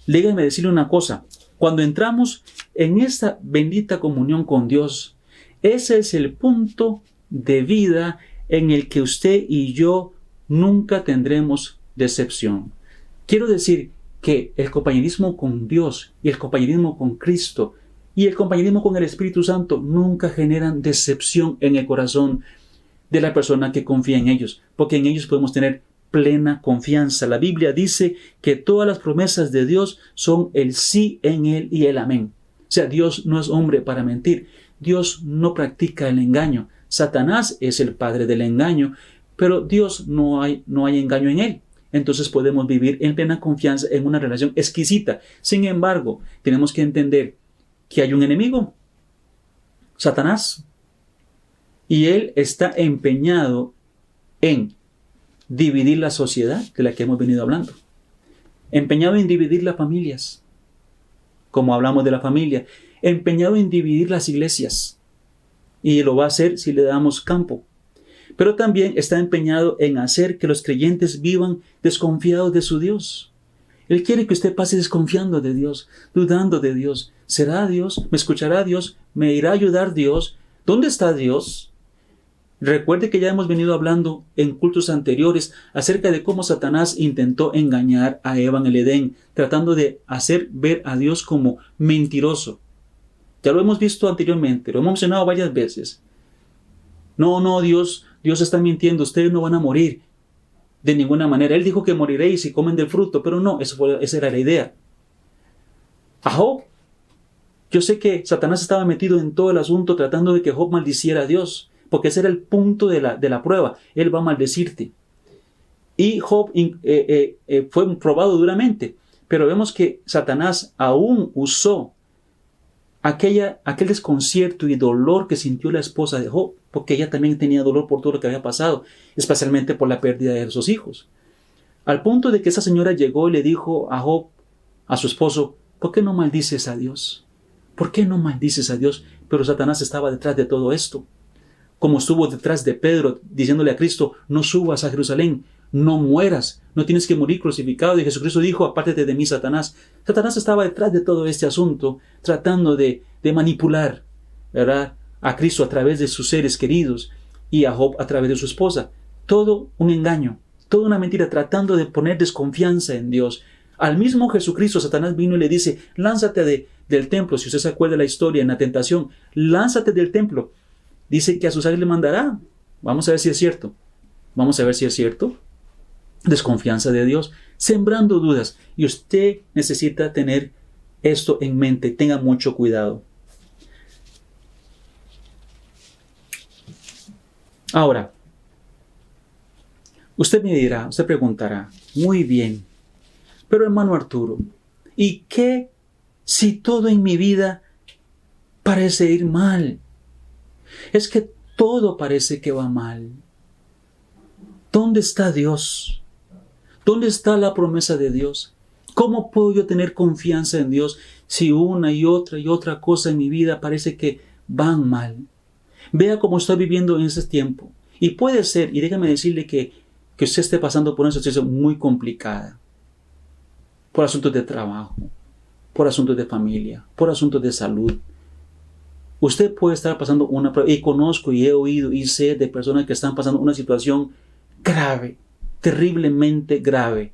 déjame decirle una cosa. Cuando entramos en esta bendita comunión con Dios, ese es el punto de vida en el que usted y yo nunca tendremos decepción. Quiero decir que el compañerismo con Dios y el compañerismo con Cristo y el compañerismo con el Espíritu Santo nunca generan decepción en el corazón de la persona que confía en ellos, porque en ellos podemos tener plena confianza. La Biblia dice que todas las promesas de Dios son el sí en Él y el amén. O sea, Dios no es hombre para mentir. Dios no practica el engaño. Satanás es el padre del engaño, pero Dios no hay engaño en Él. Entonces podemos vivir en plena confianza en una relación exquisita. Sin embargo, tenemos que entender que hay un enemigo, Satanás, y él está empeñado en dividir la sociedad de la que hemos venido hablando, empeñado en dividir las familias, como hablamos de la familia, empeñado en dividir las iglesias. Y lo va a hacer si le damos campo. Pero también está empeñado en hacer que los creyentes vivan desconfiados de su Dios. Él quiere que usted pase desconfiando de Dios, dudando de Dios. ¿Será Dios? ¿Me escuchará Dios? ¿Me irá a ayudar Dios? ¿Dónde está Dios? Recuerde que ya hemos venido hablando en cultos anteriores acerca de cómo Satanás intentó engañar a Eva en el Edén, tratando de hacer ver a Dios como mentiroso. Ya lo hemos visto anteriormente, lo hemos mencionado varias veces. No, Dios está mintiendo, ustedes no van a morir de ninguna manera. Él dijo que moriréis si comen del fruto, pero no, esa era la idea. A Job, yo sé que Satanás estaba metido en todo el asunto tratando de que Job maldiciera a Dios, porque ese era el punto de la prueba. Él va a maldecirte. Y Job fue probado duramente, pero vemos que Satanás aún usó aquel desconcierto y dolor que sintió la esposa de Job, porque ella también tenía dolor por todo lo que había pasado, especialmente por la pérdida de sus hijos. Al punto de que esa señora llegó y le dijo a Job, a su esposo, ¿por qué no maldices a Dios? ¿Por qué no maldices a Dios? Pero Satanás estaba detrás de todo esto. Como estuvo detrás de Pedro, diciéndole a Cristo, no subas a Jerusalén, no mueras, no tienes que morir crucificado. Y Jesucristo dijo, apártate de mí, Satanás. Satanás estaba detrás de todo este asunto, tratando de manipular, ¿verdad?, a Cristo a través de sus seres queridos y a Job a través de su esposa. Todo un engaño, toda una mentira, tratando de poner desconfianza en Dios. Al mismo Jesucristo, Satanás vino y le dice, lánzate del templo. Si usted se acuerda de la historia en la tentación, lánzate del templo. Dice que a sus ángeles le mandará. Vamos a ver si es cierto. Vamos a ver si es cierto. Desconfianza de Dios, sembrando dudas. Y usted necesita tener esto en mente. Tenga mucho cuidado. Ahora, usted me dirá, usted preguntará, muy bien, pero hermano Arturo, ¿y qué si todo en mi vida parece ir mal? Es que todo parece que va mal. ¿Dónde está Dios? ¿Dónde está la promesa de Dios? ¿Cómo puedo yo tener confianza en Dios si una y otra cosa en mi vida parece que van mal? Vea cómo estoy viviendo en ese tiempo. Y puede ser, y déjame decirle que usted esté pasando por una situación muy complicada. Por asuntos de trabajo, por asuntos de familia, por asuntos de salud. Usted puede estar pasando una prueba, y conozco y he oído y sé de personas que están pasando una situación grave, terriblemente grave.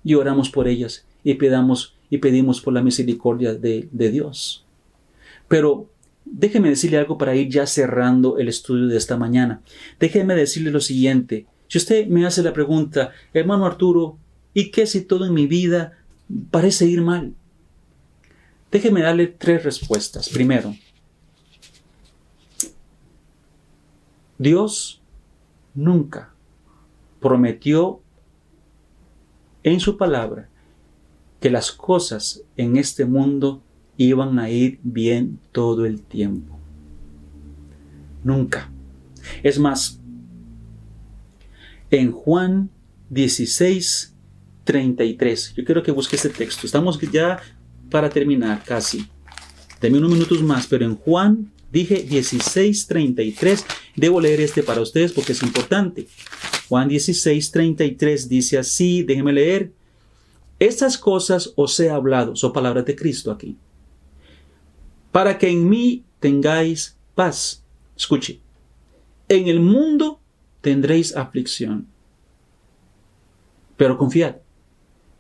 Y oramos por ellas y pedimos por la misericordia de Dios. Pero déjeme decirle algo para ir ya cerrando el estudio de esta mañana. Déjeme decirle lo siguiente. Si usted me hace la pregunta, hermano Arturo, ¿y qué si todo en mi vida parece ir mal? Déjeme darle 3 respuestas. Primero, Dios nunca prometió en su palabra que las cosas en este mundo iban a ir bien todo el tiempo. Nunca. Es más, en Juan 16:33, yo quiero que busque este texto. Estamos ya para terminar casi. Deme unos minutos más, pero en Juan, dije 16:33, debo leer este para ustedes porque es importante. Juan 16:33 dice así, déjenme leer. Estas cosas os he hablado, son palabras de Cristo aquí, para que en mí tengáis paz. Escuche, en el mundo tendréis aflicción, pero confiad,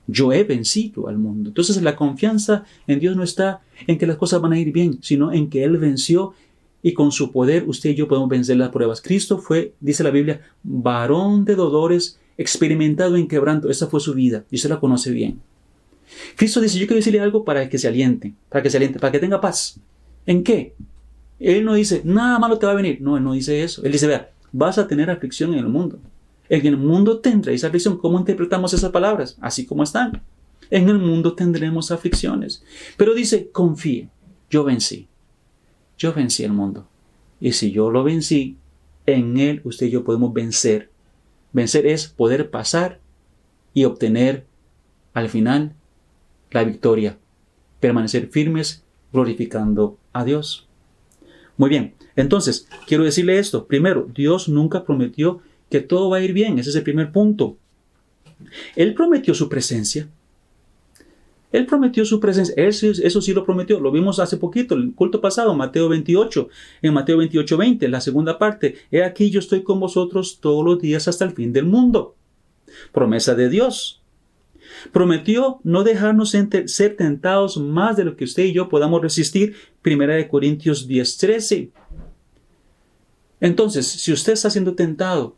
yo he vencido al mundo. Entonces la confianza en Dios no está en que las cosas van a ir bien, sino en que Él venció y con su poder usted y yo podemos vencer las pruebas. Cristo fue, dice la Biblia, varón de dolores, experimentado en quebranto. Esa fue su vida y usted la conoce bien. Cristo dice, yo quiero decirle algo para que se aliente, para que tenga paz. ¿En qué? Él no dice, nada malo te va a venir. No, Él no dice eso. Él dice, vea, vas a tener aflicción en el mundo. En el mundo tendréis aflicción. ¿Cómo interpretamos esas palabras? Así como están. En el mundo tendremos aflicciones. Pero dice, confíe, yo vencí. Yo vencí el mundo. Y si yo lo vencí, en Él usted y yo podemos vencer. Vencer es poder pasar y obtener al final la victoria permanecer firmes glorificando a Dios. Muy bien, entonces quiero decirle esto. Primero, Dios nunca prometió que todo va a ir bien. Ese es el primer punto. Él prometió su presencia. Él prometió su presencia. Eso sí lo prometió. Lo vimos hace poquito, el culto pasado, Mateo 28. En Mateo 28:20, la segunda parte. He aquí yo estoy con vosotros todos los días hasta el fin del mundo. Promesa de Dios. Prometió no dejarnos ser tentados más de lo que usted y yo podamos resistir. 1 Corintios 10:13. Entonces, si usted está siendo tentado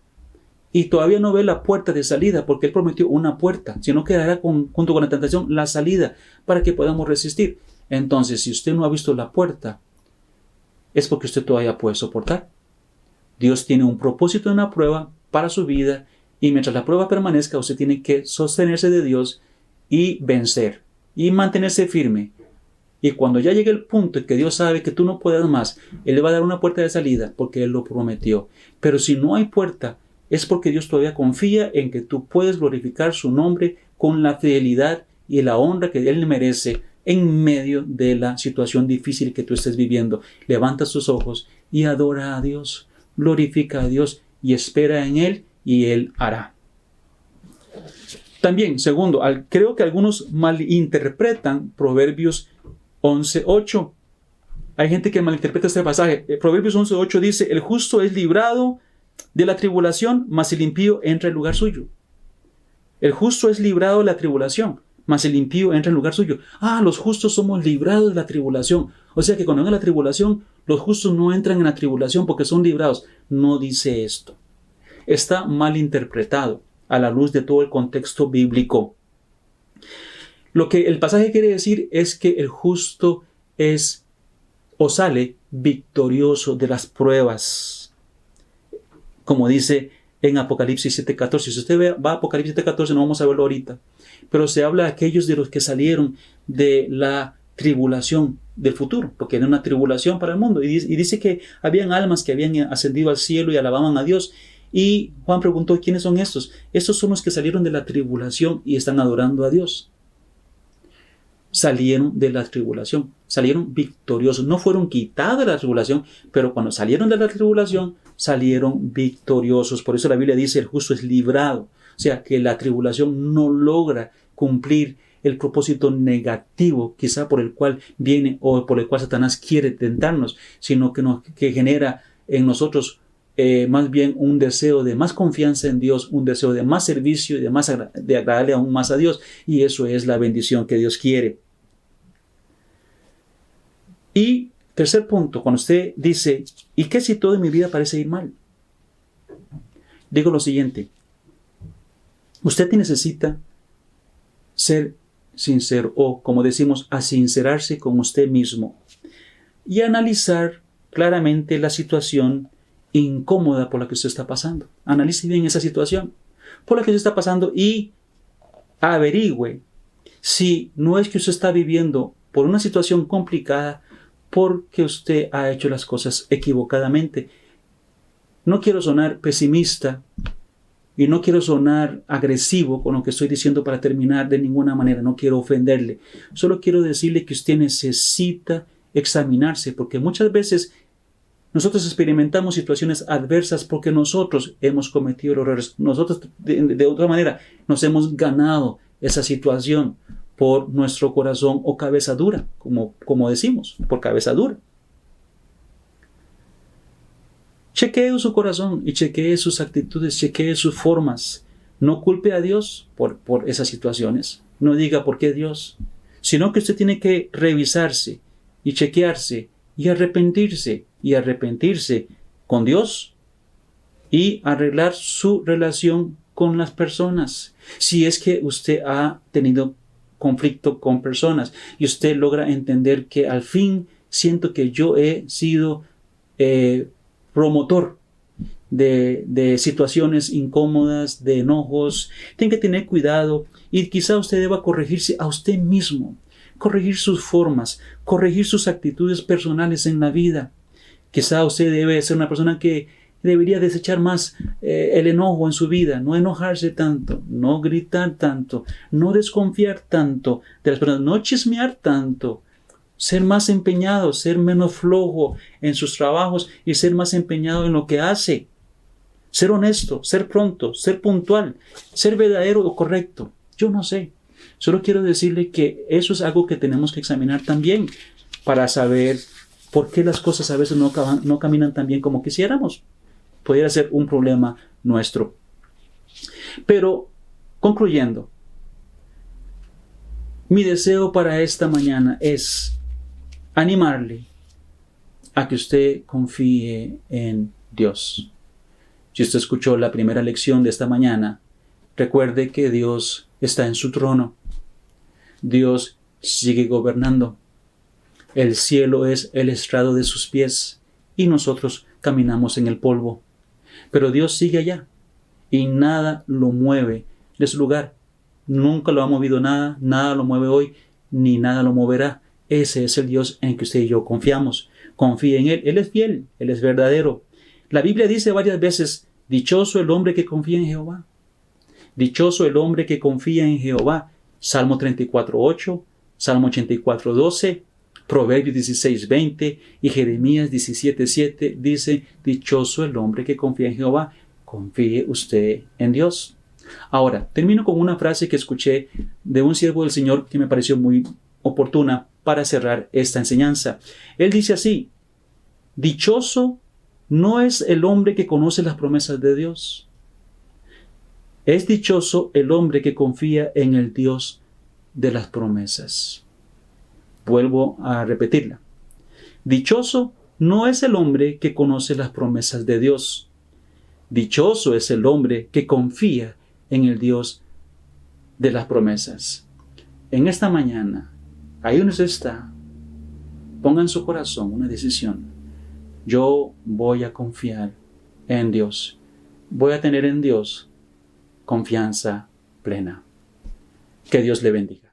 y todavía no ve la puerta de salida, porque Él prometió una puerta, sino que dará junto con la tentación la salida para que podamos resistir. Entonces, si usted no ha visto la puerta, es porque usted todavía puede soportar. Dios tiene un propósito en una prueba para su vida, y mientras la prueba permanezca, usted tiene que sostenerse de Dios y vencer y mantenerse firme. Y cuando ya llegue el punto en que Dios sabe que tú no puedes más, Él le va a dar una puerta de salida porque Él lo prometió. Pero si no hay puerta, es porque Dios todavía confía en que tú puedes glorificar su nombre con la fidelidad y la honra que Él merece en medio de la situación difícil que tú estés viviendo. Levanta tus ojos y adora a Dios, glorifica a Dios y espera en Él y Él hará. También, segundo, creo que algunos malinterpretan Proverbios 11:8. Hay gente que malinterpreta este pasaje. Proverbios 11:8 dice: el justo es librado de la tribulación, mas el impío entra en lugar suyo. El justo es librado de la tribulación, mas el impío entra en lugar suyo. Los justos somos librados de la tribulación. O sea que cuando venga la tribulación, los justos no entran en la tribulación porque son librados. No dice esto. Está mal interpretado a la luz de todo el contexto bíblico. Lo que el pasaje quiere decir es que el justo es o sale victorioso de las pruebas. Como dice en Apocalipsis 7:14. Si usted va a Apocalipsis 7:14, no vamos a verlo ahorita. Pero se habla de aquellos de los que salieron de la tribulación del futuro, porque era una tribulación para el mundo. Y dice que habían almas que habían ascendido al cielo y alababan a Dios. Y Juan preguntó: ¿quiénes son estos? Estos son los que salieron de la tribulación y están adorando a Dios. Salieron de la tribulación, salieron victoriosos. No fueron quitados de la tribulación, pero cuando salieron de la tribulación, salieron victoriosos. Por eso la Biblia dice: el justo es librado. O sea, que la tribulación no logra cumplir el propósito negativo, quizá por el cual viene o por el cual Satanás quiere tentarnos, sino que genera en nosotros más bien un deseo de más confianza en Dios, un deseo de más servicio y de agradarle aún más a Dios. Y eso es la bendición que Dios quiere. Y tercer punto, cuando usted dice: ¿y qué si todo en mi vida parece ir mal? Digo lo siguiente: usted necesita ser sincero, o como decimos, asincerarse con usted mismo y analizar claramente la situación incómoda por la que usted está pasando. Analice bien esa situación por la que usted está pasando y averigüe si no es que usted está viviendo por una situación complicada porque usted ha hecho las cosas equivocadamente. No quiero sonar pesimista y no quiero sonar agresivo con lo que estoy diciendo para terminar de ninguna manera. No quiero ofenderle. Solo quiero decirle que usted necesita examinarse, porque muchas veces nosotros experimentamos situaciones adversas porque nosotros hemos cometido errores. Nosotros, de otra manera, nos hemos ganado esa situación por nuestro corazón o cabeza dura, como decimos, por cabeza dura. Chequee su corazón y chequee sus actitudes, chequee sus formas. No culpe a Dios por esas situaciones. No diga por qué Dios, sino que usted tiene que revisarse y chequearse y arrepentirse con Dios y arreglar su relación con las personas. Si es que usted ha tenido conflicto con personas y usted logra entender que al fin siento que yo he sido promotor de situaciones incómodas, de enojos, tiene que tener cuidado y quizá usted deba corregirse a usted mismo, corregir sus formas, corregir sus actitudes personales en la vida. Quizá usted debe ser una persona que debería desechar más el enojo en su vida, no enojarse tanto, no gritar tanto, no desconfiar tanto de las personas, no chismear tanto, ser más empeñado, ser menos flojo en sus trabajos y ser más empeñado en lo que hace. Ser honesto, ser pronto, ser puntual, ser verdadero o correcto. Yo no sé. Solo quiero decirle que eso es algo que tenemos que examinar también para saber por qué las cosas a veces no caminan tan bien como quisiéramos. Podría ser un problema nuestro. Pero, concluyendo, mi deseo para esta mañana es animarle a que usted confíe en Dios. Si usted escuchó la primera lección de esta mañana, recuerde que Dios está en su trono. Dios sigue gobernando. El cielo es el estrado de sus pies y nosotros caminamos en el polvo. Pero Dios sigue allá y nada lo mueve de su lugar. Nunca lo ha movido nada, nada lo mueve hoy, ni nada lo moverá. Ese es el Dios en que usted y yo confiamos. Confíe en Él. Él es fiel, Él es verdadero. La Biblia dice varias veces, dichoso el hombre que confía en Jehová. Dichoso el hombre que confía en Jehová. Salmo 34:8, Salmo 84:12, Proverbios 16:20 y Jeremías 17:7 dice, dichoso el hombre que confía en Jehová. Confíe usted en Dios. Ahora, termino con una frase que escuché de un siervo del Señor que me pareció muy oportuna para cerrar esta enseñanza. Él dice así, dichoso no es el hombre que conoce las promesas de Dios. Es dichoso el hombre que confía en el Dios de las promesas. Vuelvo a repetirla. Dichoso no es el hombre que conoce las promesas de Dios. Dichoso es el hombre que confía en el Dios de las promesas. En esta mañana, ahí donde usted está, ponga en su corazón una decisión. Yo voy a confiar en Dios. Voy a tener en Dios confianza plena. Que Dios le bendiga.